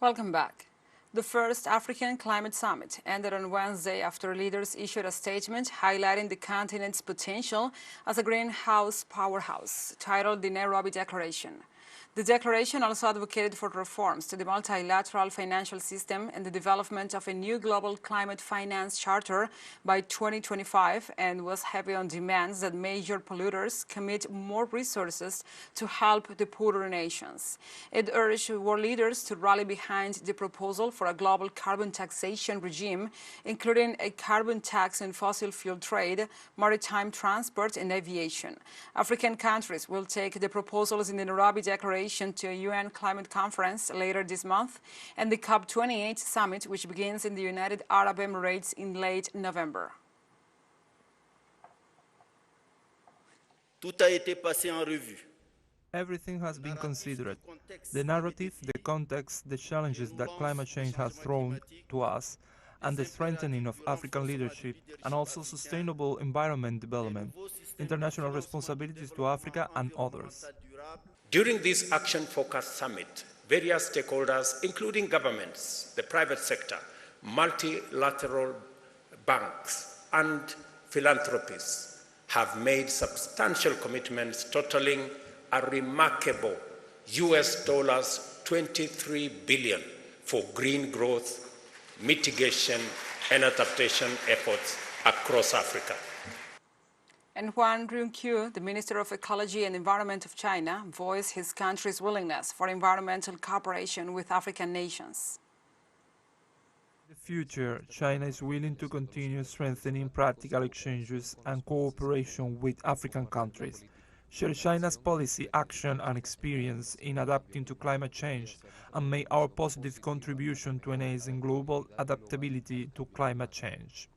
Welcome back. The first African Climate Summit ended on Wednesday after leaders issued a statement highlighting the continent's potential as a greenhouse powerhouse, titled the Nairobi Declaration. The declaration also advocated for reforms to the multilateral financial system and the development of a new global climate finance charter by 2025 and was heavy on demands that major polluters commit more resources to help the poorer nations. It urged world leaders to rally behind the proposal for a global carbon taxation regime, including a carbon tax on fossil fuel trade, maritime transport, and aviation. African countries will take the proposals in the Nairobi Declaration to a UN climate conference later this month and the COP28 summit, which begins in the United Arab Emirates in late November. Tout a été passé en revue. Everything has been considered. The narrative, the context, the challenges that climate change has thrown to us, and the strengthening of African leadership, and also sustainable environment development, international responsibilities to Africa and others. During this Action Focus Summit, various stakeholders, including governments, the private sector, multilateral banks, and philanthropists, have made substantial commitments totaling a remarkable US $23 billion for green growth, mitigation, and adaptation efforts across Africa. And Juan Ryunqiu, the Minister of Ecology and Environment of China, voiced his country's willingness for environmental cooperation with African nations. In the future, China is willing to continue strengthening practical exchanges and cooperation with African countries, share China's policy, action, and experience in adapting to climate change, and make our positive contribution to enhancing global adaptability to climate change.